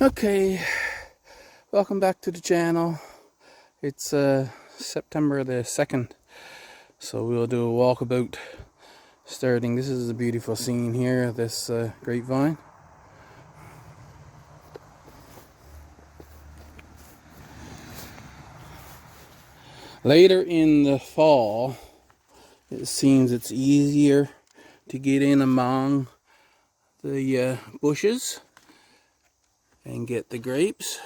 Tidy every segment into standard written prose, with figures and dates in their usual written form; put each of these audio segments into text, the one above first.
Okay, welcome back to the channel. It's September the 2nd, so we'll do a walkabout starting. This is a beautiful scene here, this grapevine. Later in the fall, it seems it's easier to get in among the bushes and get the grapes.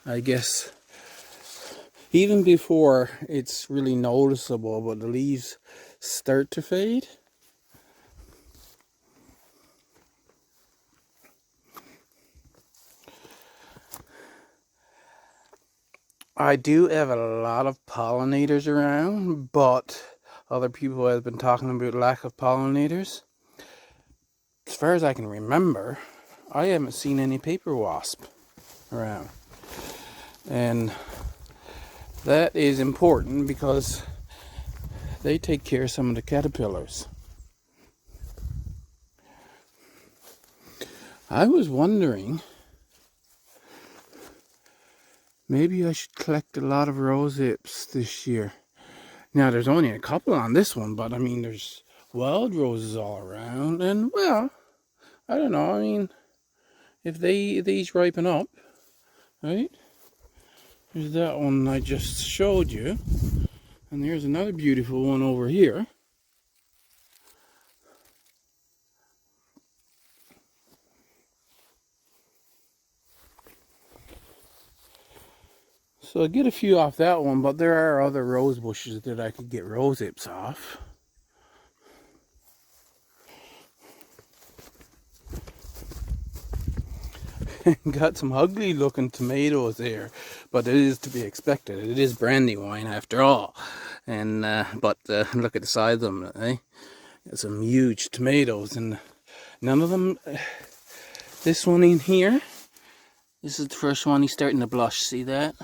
I guess even before it's really noticeable, but the leaves start to fade. I do have a lot of pollinators around, but other people have been talking about lack of pollinators. As far as I can remember, I haven't seen any paper wasp around. And that is important because they take care of some of the caterpillars. I was wondering, maybe I should collect a lot of rose hips this year. Now, there's only a couple on this one, but I mean, there's wild roses all around. And, well, I don't know. I mean, if these ripen up, right? There's that one I just showed you. And there's another beautiful one over here. So I get a few off that one, but there are other rose bushes that I could get rose hips off. Got some ugly looking tomatoes there, but it is to be expected. It is Brandywine after all. And but look at the size of them, eh? Got some huge tomatoes, and none of them. This one in here, this is the first one. He's starting to blush. See that?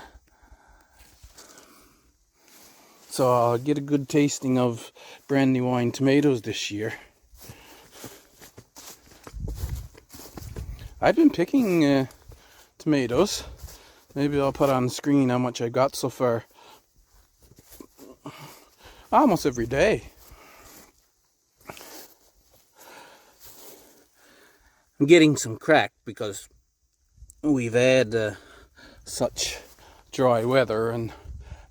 So I'll get a good tasting of Brandywine tomatoes this year. I've been picking tomatoes. Maybe I'll put on the screen how much I got so far. Almost every day. I'm getting some crack because we've had such dry weather, and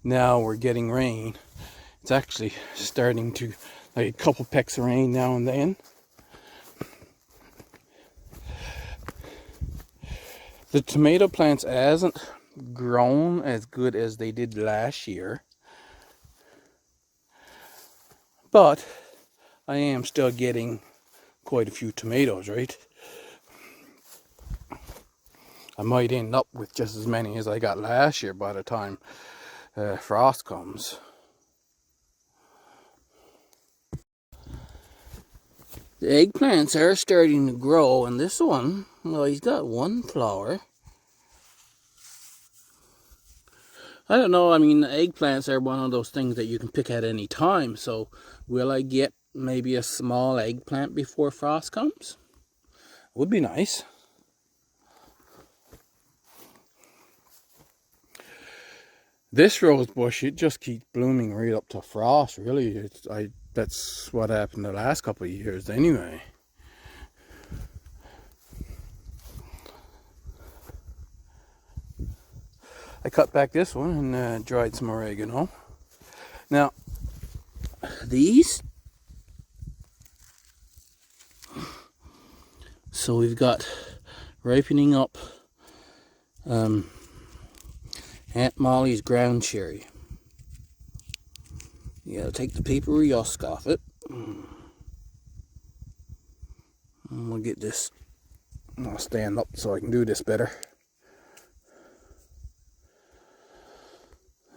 now we're getting rain. It's actually starting to, like, a couple pecks of rain now and then. The tomato plants hasn't grown as good as they did last year, but I am still getting quite a few tomatoes, right? I might end up with just as many as I got last year by the time frost comes. The eggplants are starting to grow, and this one, well, he's got one flower. I don't know, I mean, eggplants are one of those things that you can pick at any time, so will I get maybe a small eggplant before frost comes? Would be nice. This rose bush, it just keeps blooming right up to frost, really. That's what happened the last couple of years anyway. I cut back this one and dried some oregano. Now, these, so we've got ripening up Aunt Molly's ground cherry. You gotta take the papery husk off it. And we'll get this, I'll stand up so I can do this better.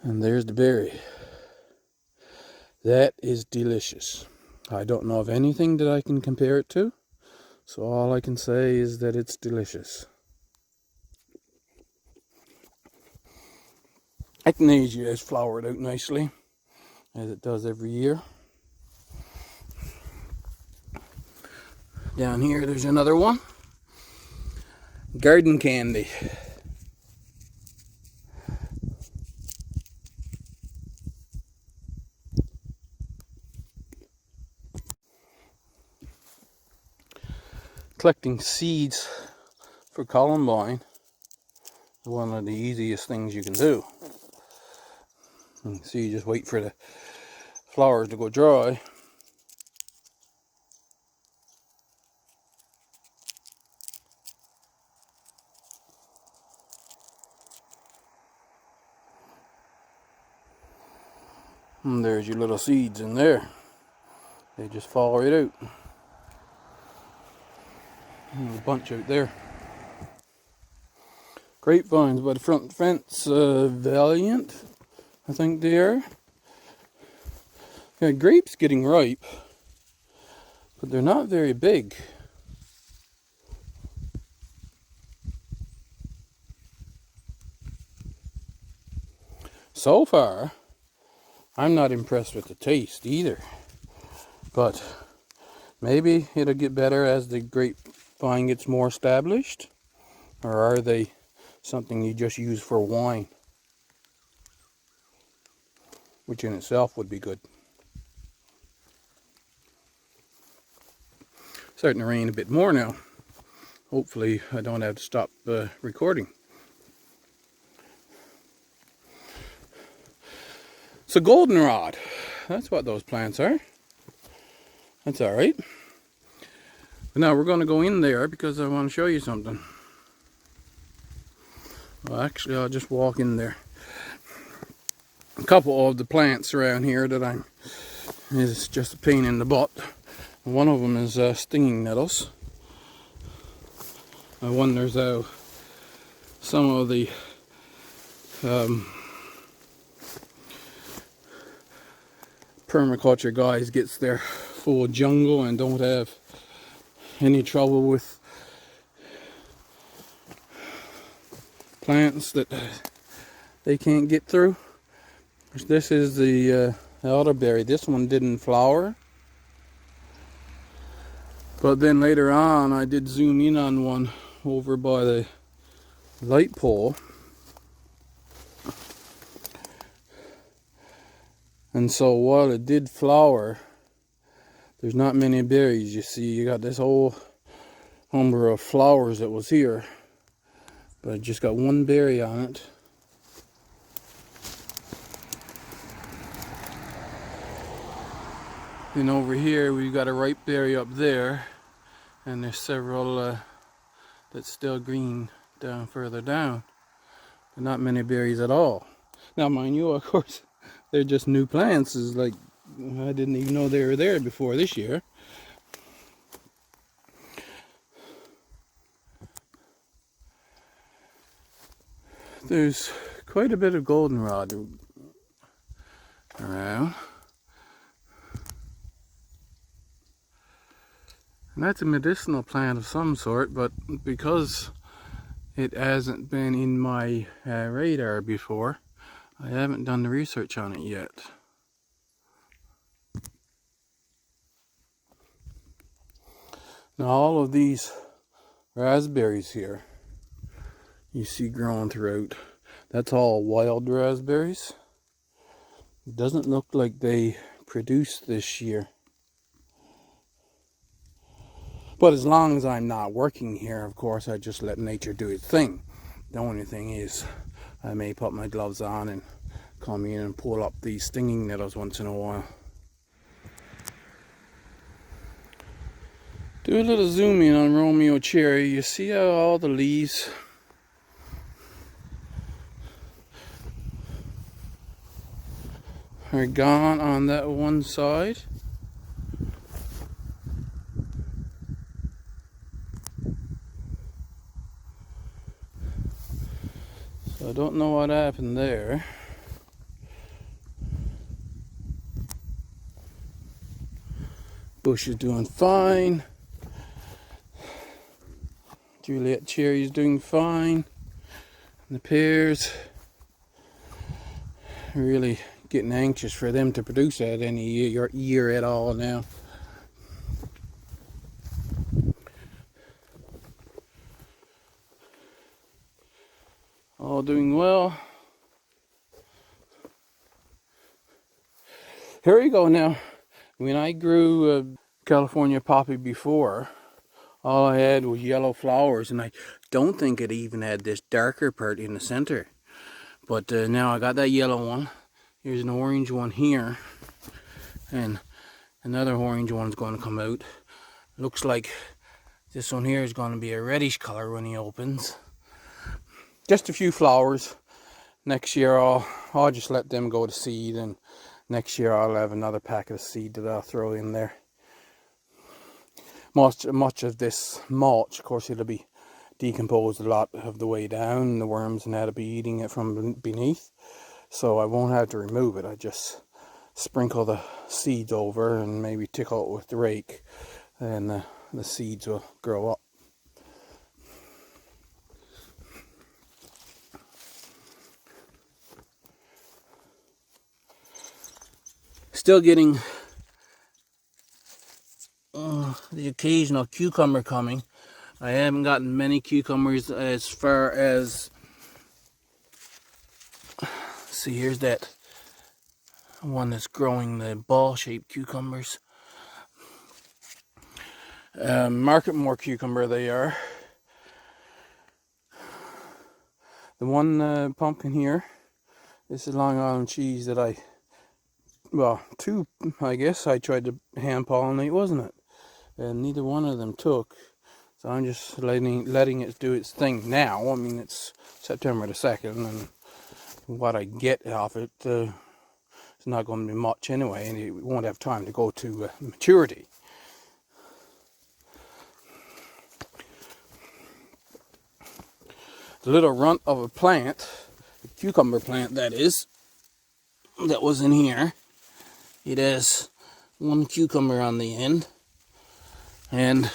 And there's the berry. That is delicious. I don't know of anything that I can compare it to, so all I can say is that it's delicious. Echinacea has flowered out nicely, as it does every year. Down here there's another one. Garden candy. Collecting seeds for columbine is one of the easiest things you can do. So you just wait for the flowers to go dry. And there's your little seeds in there. They just fall right out. There's a bunch out there. Grapevines by the front fence, Valiant, I think they are. Yeah, grapes getting ripe, but they're not very big. So far, I'm not impressed with the taste either. But maybe it'll get better as the grapevine gets more established. Or are they something you just use for wine? Which in itself would be good. Starting to rain a bit more now. Hopefully I don't have to stop recording. So goldenrod, that's what those plants are. That's alright. But now we're going to go in there because I want to show you something. Well, actually I'll just walk in there. A couple of the plants around here that is just a pain in the butt. One of them is stinging nettles. I wonder how some of the permaculture guys gets their full jungle and don't have any trouble with plants that they can't get through. This is the elderberry. This one didn't flower. But then later on I did zoom in on one over by the light pole. And so while it did flower, there's not many berries. You see, you got this whole number of flowers that was here, but it just got one berry on it. Then over here we've got a ripe berry up there, and there's several that's still green down further down, but not many berries at all. Now mind you, of course, they're just new plants. It's like I didn't even know they were there before this year. There's quite a bit of goldenrod around. And that's a medicinal plant of some sort, but because it hasn't been in my radar before, I haven't done the research on it yet. Now all of these raspberries here you see growing throughout, that's all wild raspberries. It doesn't look like they produced this year. But as long as I'm not working here, of course, I just let nature do its thing. The only thing is, I may put my gloves on and come in and pull up these stinging nettles once in a while. Do a little zoom in on Romeo cherry. You see how all the leaves are gone on that one side? So I don't know what happened there. Bush is doing fine. Juliet cherry is doing fine. And the pears, really getting anxious for them to produce that any year at all now. All doing well. Here we go now. When I grew California poppy before, all I had was yellow flowers, and I don't think it even had this darker part in the center. But now I got that yellow one. Here's an orange one here, and another orange one's going to come out. Looks like this one here is going to be a reddish color when he opens. Just a few flowers. Next year I'll just let them go to seed, and next year I'll have another packet of seed that I'll throw in there. Much of this mulch, of course, it'll be decomposed a lot of the way down, and the worms and that'll be eating it from beneath. So I won't have to remove it. I just sprinkle the seeds over and maybe tickle it with the rake, and the seeds will grow up. Still getting the occasional cucumber coming. I haven't gotten many cucumbers as far as, see, here's that one that's growing, the ball-shaped cucumbers. Marketmore cucumber they are. The one pumpkin here, this is Long Island cheese that two, I guess, I tried to hand pollinate, wasn't it? And neither one of them took. So I'm just letting it do its thing now. I mean, it's September the 2nd, and what I get off it is not going to be much anyway, and it won't have time to go to maturity. The little runt of a plant, a cucumber plant that is, that was in here, it has one cucumber on the end, and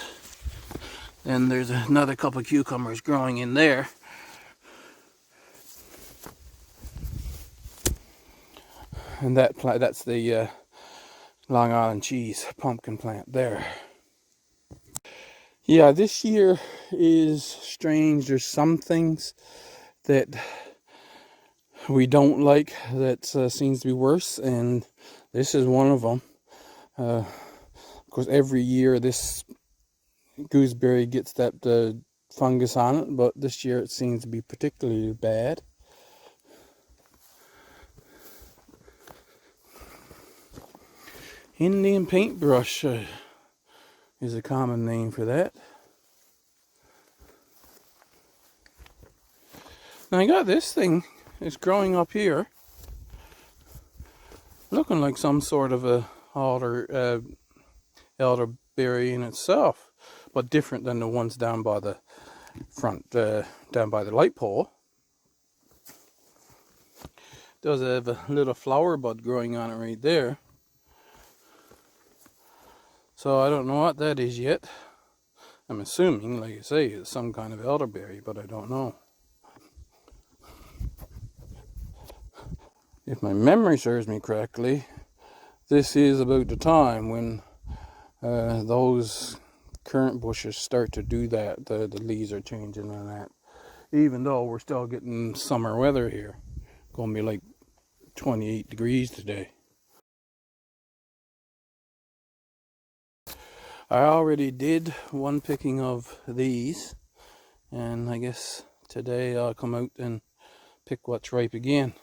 then there's another couple of cucumbers growing in there. And that's the Long Island cheese pumpkin plant there. Yeah, this year is strange. There's some things that we don't like that seems to be worse, and this is one of them. Of course, every year this gooseberry gets that fungus on it, but this year it seems to be particularly bad. Indian paintbrush is a common name for that. Now I got this thing, it's growing up here, looking like some sort of a elderberry in itself, but different than the ones down by the front, down by the light pole. Does have a little flower bud growing on it right there. So I don't know what that is yet. I'm assuming, like I say, it's some kind of elderberry, but I don't know. If my memory serves me correctly, this is about the time when those currant bushes start to do that. The leaves are changing and that. Even though we're still getting summer weather here. Going to be like 28 degrees today. I already did one picking of these, and I guess today I'll come out and pick what's ripe again,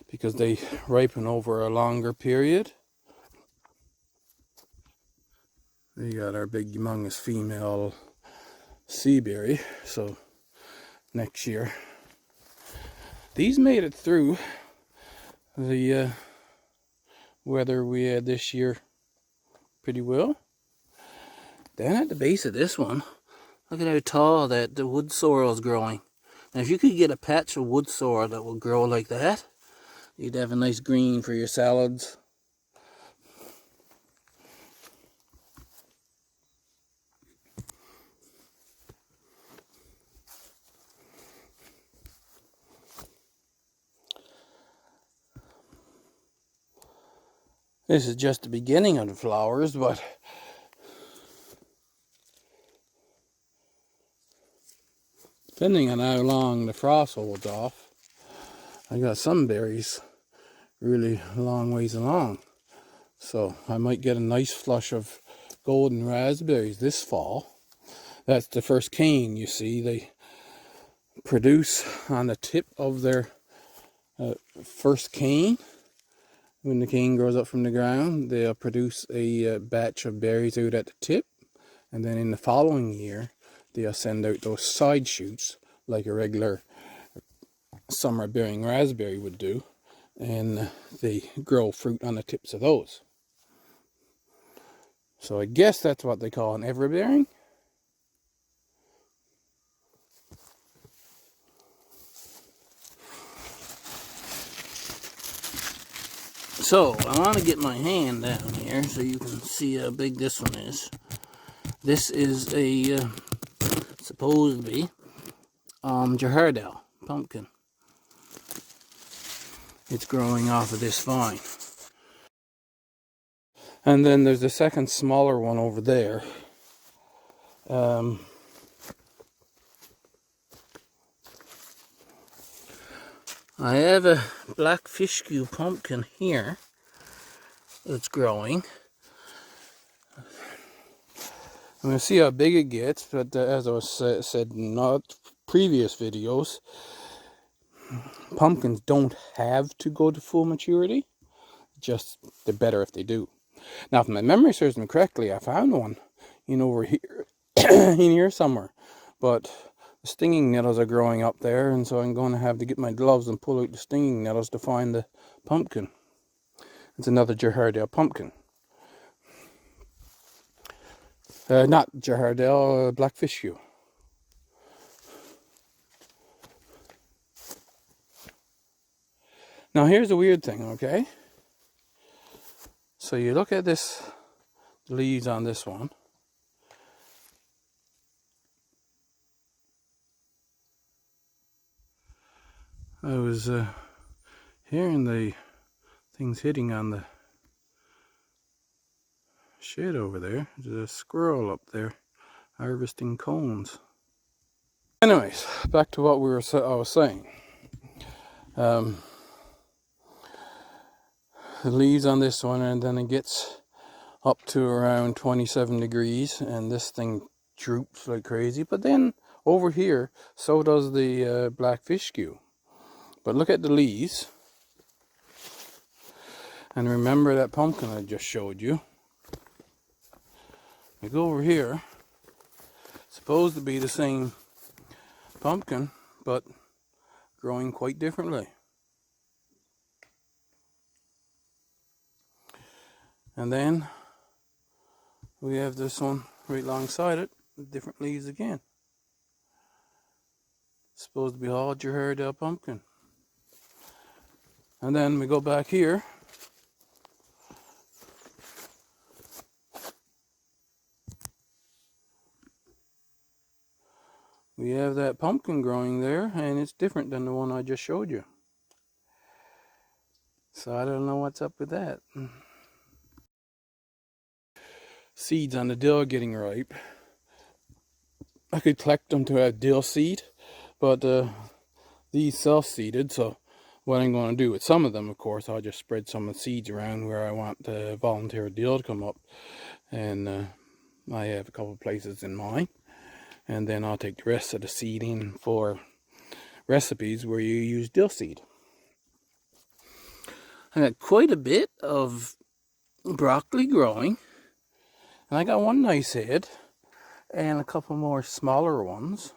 because they ripen over a longer period. We got our big humongous female seaberry, so next year. These made it through the weather we had this year pretty well. Down at the base of this one, look at how tall that the wood sorrel is growing. Now if you could get a patch of wood sorrel that will grow like that, you'd have a nice green for your salads. This is just the beginning of the flowers, but depending on how long the frost holds off, I got some berries really a long ways along. So I might get a nice flush of golden raspberries this fall. That's the first cane, you see. They produce on the tip of their first cane. When the cane grows up from the ground, they'll produce a batch of berries out at the tip. And then in the following year, they'll send out those side shoots like a regular summer bearing raspberry would do. And they grow fruit on the tips of those. So I guess that's what they call an everbearing. So I want to get my hand down here so you can see how big this one is. This is a supposed to be Jahardal pumpkin. It's growing off of this vine. And then there's a second smaller one over there. I have a black fishcue pumpkin here that's growing. I'm going to see how big it gets, but as I said in not previous videos, pumpkins don't have to go to full maturity. Just they're better if they do. Now, if my memory serves me correctly, I found one over here in here somewhere, but the stinging nettles are growing up there, and so I'm going to have to get my gloves and pull out the stinging nettles to find the pumpkin. It's another Jahardal pumpkin. Not Jahardal, black fishcue. Now here's the weird thing, okay? So you look at this leaves on this one. I was hearing the things hitting on the shed over there. There's a squirrel up there harvesting cones. Anyways, back to what I was saying. The leaves on this one, and then it gets up to around 27 degrees, and this thing droops like crazy. But then over here, so does the black fishcue. But look at the leaves, and remember that pumpkin I just showed you. You go over here, it's supposed to be the same pumpkin, but growing quite differently. And then we have this one right alongside it, with different leaves again. It's supposed to be all Jahardal pumpkin. And then we go back here. We have that pumpkin growing there, and it's different than the one I just showed you. So I don't know what's up with that. Seeds on the dill getting ripe. I could collect them to have dill seed, but these self-seeded, so what I'm going to do with some of them, of course, I'll just spread some of the seeds around where I want the volunteer dill to come up. And I have a couple of places in mind. And then I'll take the rest of the seeding for recipes where you use dill seed. I got quite a bit of broccoli growing. And I got one nice head and a couple more smaller ones.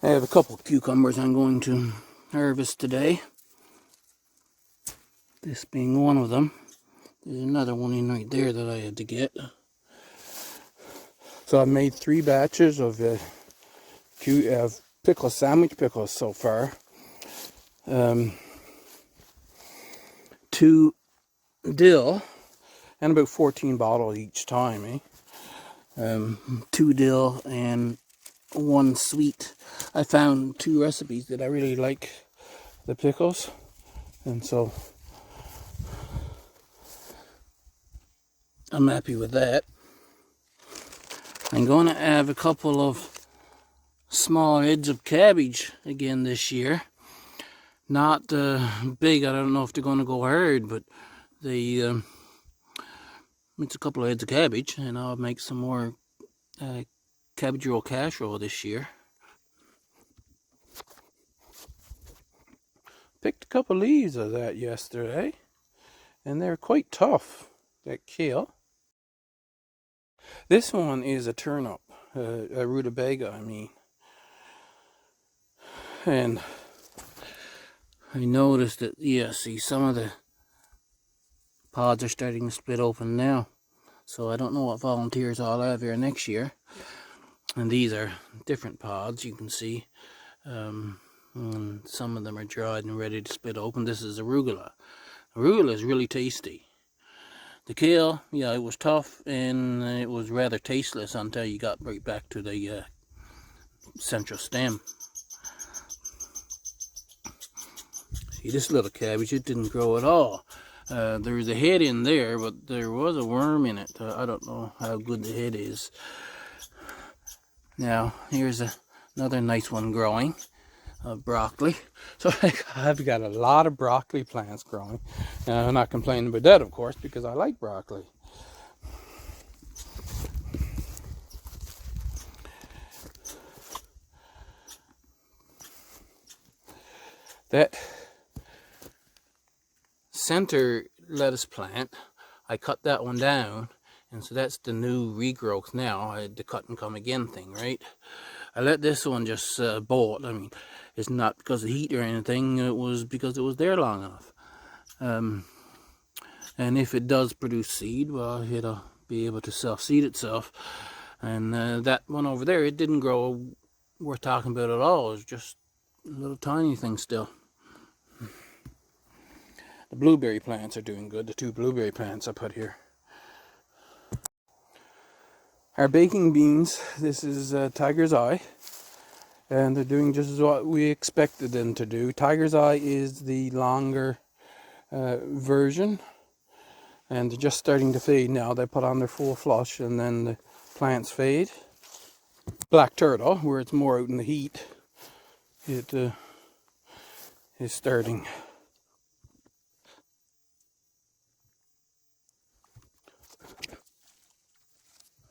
I have a couple of cucumbers I'm going to harvest today. This being one of them. There's another one in right there that I had to get. So I've made 3 batches of pickles, sandwich pickles so far. 2 dill, and about 14 bottles each time, 2 dill and 1 sweet. I found 2 recipes that I really like the pickles, and so I'm happy with that. I'm going to have a couple of small heads of cabbage again this year. Not big, I don't know if they're going to go hard, but they it's a couple of heads of cabbage, and I'll make some more cabbage roll casserole this year. Picked a couple leaves of that yesterday, and they're quite tough, that kale. This one is a turnip, a rutabaga, I mean. And I noticed that, yeah, see, some of the pods are starting to split open now. So I don't know what volunteers I'll have here next year. And these are different pods, you can see. And some of them are dried and ready to split open. This is arugula. Arugula is really tasty. The kale, yeah, it was tough and it was rather tasteless until you got right back to the central stem. See, this little cabbage, it didn't grow at all. There's a head in there, but there was a worm in it. I don't know how good the head is. Now, here's another nice one growing. Broccoli. So I've got a lot of broccoli plants growing. I'm not complaining about that, of course, because I like broccoli. That center lettuce plant, I cut that one down, and so that's the new regrowth now. I had the cut and come again thing, right? I let this one just bolt. I mean, it's not because of heat or anything, it was because it was there long enough. And if it does produce seed, well, it'll be able to self-seed itself. And that one over there, it didn't grow worth talking about at all. It was just a little tiny thing still. The blueberry plants are doing good, the 2 blueberry plants I put here. Our baking beans, this is Tiger's Eye. And they're doing just as what we expected them to do. Tiger's Eye is the longer version. And they're just starting to fade now. They put on their full flush and then the plants fade. Black Turtle, where it's more out in the heat, it is starting.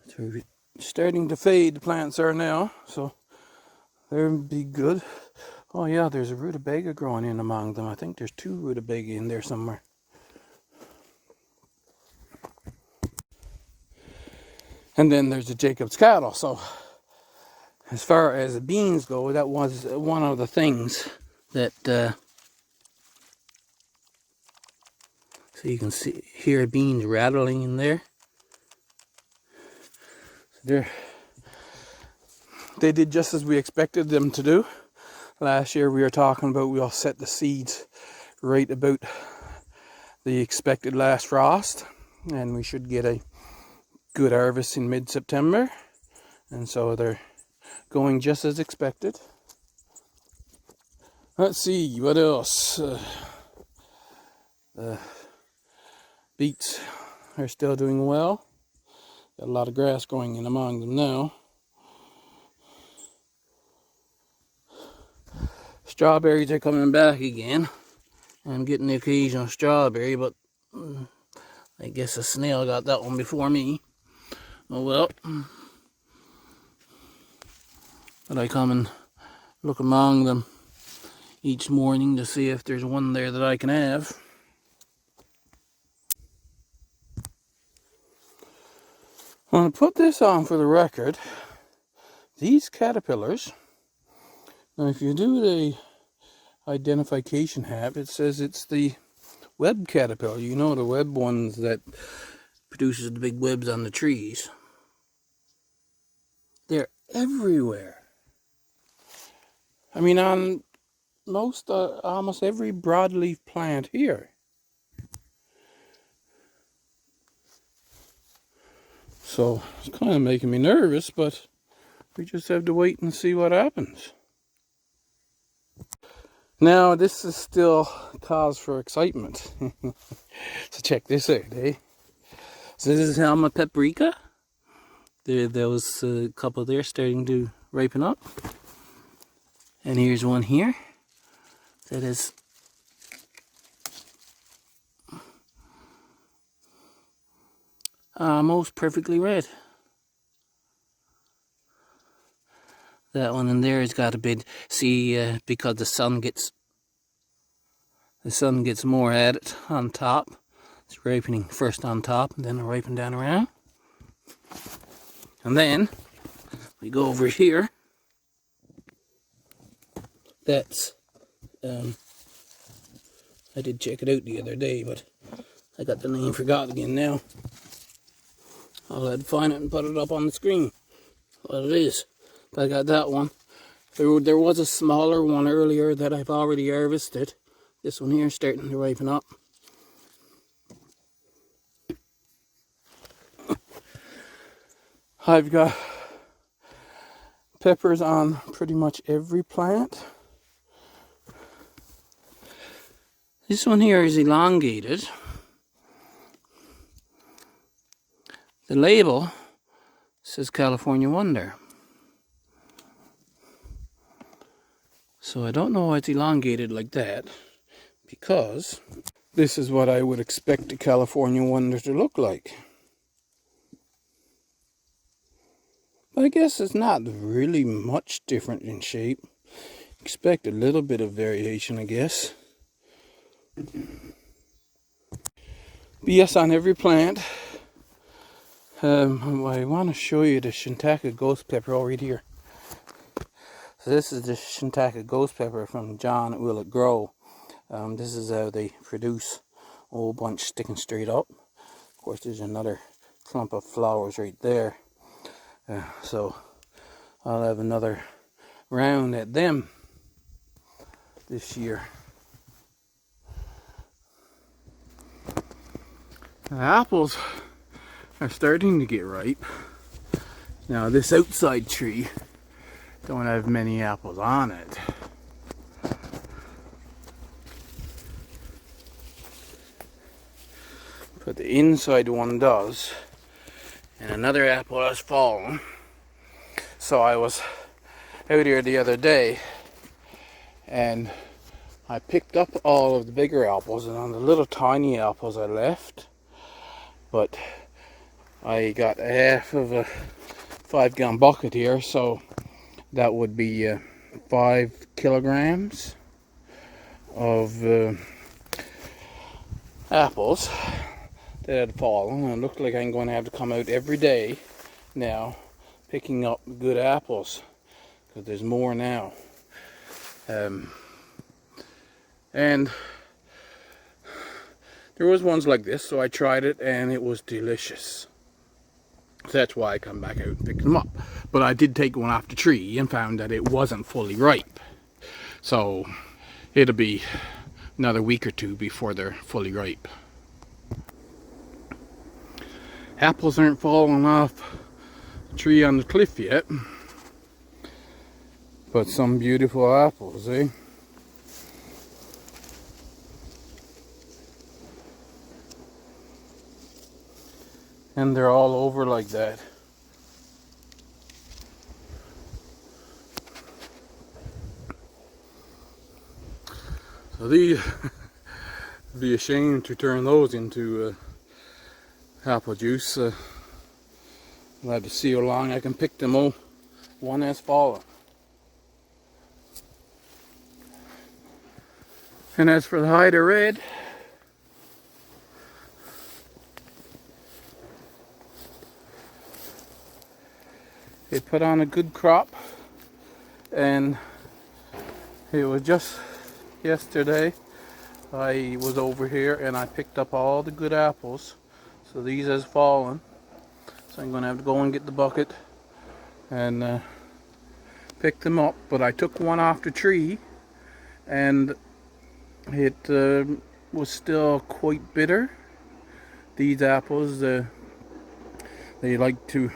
So starting to fade, the plants are now. So they'll be good. Oh yeah, there's a rutabaga growing in among them. I think there's 2 rutabaga in there somewhere. And then there's the Jacob's cattle. So as far as the beans go, that was one of the things that so you can hear beans rattling in there. They did just as we expected them to do. Last year we were talking about we'll set the seeds right about the expected last frost, and we should get a good harvest in mid-September. And so they're going just as expected. Let's see, what else? Beets are still doing well. Got a lot of grass growing in among them now. Strawberries are coming back again. I'm getting the occasional strawberry, but I guess a snail got that one before me. Oh well. But I come and look among them each morning to see if there's one there that I can have. I want to put this on for the record. These caterpillars, now if you do the identification hat, it says it's the web caterpillar. You know, the web ones that produces the big webs on the trees. They're everywhere. I mean, on almost every broadleaf plant here. So it's kind of making me nervous, but we just have to wait and see what happens. Now, this is still cause for excitement. So check this out, eh? So this is Halma paprika. There was a couple there starting to ripen up. And here's one here that is almost perfectly red. That one in there has got a bit, see, because the sun gets more at it on top. It's ripening first on top and then ripening down around. And then we go over here. That's, I did check it out the other day, but I got the name forgot again now. I'll have to find it and put it up on the screen. What it is. But I got that one. There was a smaller one earlier that I've already harvested. This one here is starting to ripen up. I've got peppers on pretty much every plant. This one here is elongated. The label says California Wonder. So I don't know why it's elongated like that, because this is what I would expect a California Wonder to look like. But I guess it's not really much different in shape. Expect a little bit of variation, I guess. But yes, on every plant. I want to show you the Shiitake ghost pepper over here. So this is the Shiitake ghost pepper from John Will It Grow. This is how they produce a whole bunch sticking straight up. Of course, there's another clump of flowers right there. So I'll have another round at them this year. The apples are starting to get ripe. Now this outside tree don't have many apples on it. But the inside one does. And another apple has fallen. So I was out here the other day and I picked up all of the bigger apples, and on the little tiny apples I left. But I got half of a 5-gallon bucket here, so that would be 5 kilograms of apples that had fallen. And it looked like I'm going to have to come out every day now picking up good apples, because there's more now. And there was ones like this, so I tried it and it was delicious. So that's why I come back out and pick them up. But I did take one off the tree and found that it wasn't fully ripe. So it'll be another week or two before they're fully ripe. Apples aren't falling off the tree on the cliff yet. But some beautiful apples, eh? And they're all over like that. So these would be a shame to turn those into apple juice. I'll have to see how long I can pick them. Oh, one has fallen. And as for the Haida Red, it put on a good crop, and it was just yesterday I was over here and I picked up all the good apples. So these has fallen, so I'm gonna have to go and get the bucket and pick them up. But I took one off the tree and it was still quite bitter. These apples, we like to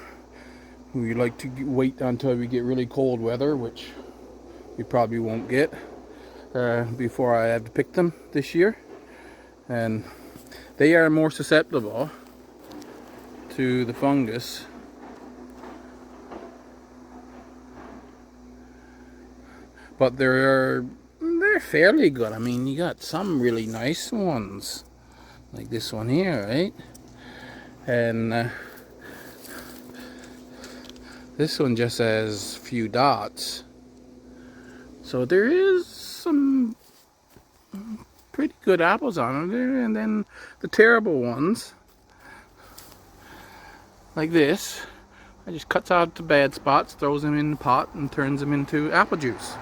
wait until we get really cold weather, which we probably won't get, before I have to pick them this year. And they are more susceptible to the fungus. But they're fairly good. I mean, you got some really nice ones, like this one here, right? And this one just has a few dots. So there is some pretty good apples on there, and then the terrible ones, like this, I just cuts out the bad spots, throws them in the pot, and turns them into apple juice.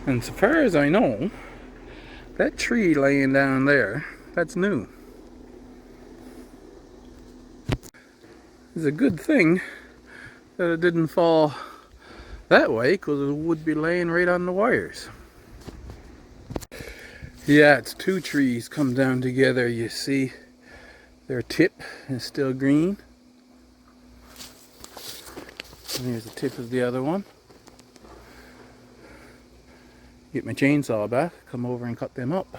And so far as I know, that tree laying down there, that's new. It's a good thing that it didn't fall that way, because it would be laying right on the wires. Yeah, it's two trees come down together. You see their tip is still green. And here's the tip of the other one. Get my chainsaw back, come over and cut them up.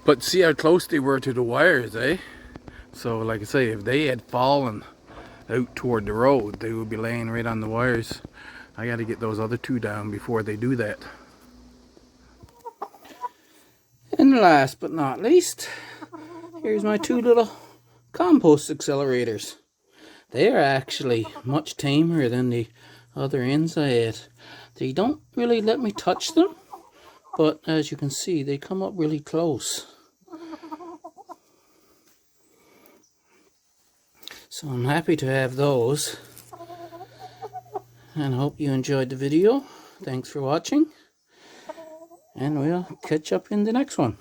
But see how close they were to the wires, eh? So like I say, if they had fallen out toward the road, they would be laying right on the wires. I gotta get those other two down before they do that. And last but not least, here's my two little compost accelerators. They are actually much tamer than the other ends I had. They don't really let me touch them, but as you can see, they come up really close. So I'm happy to have those, and hope you enjoyed the video. Thanks for watching, and we'll catch up in the next one.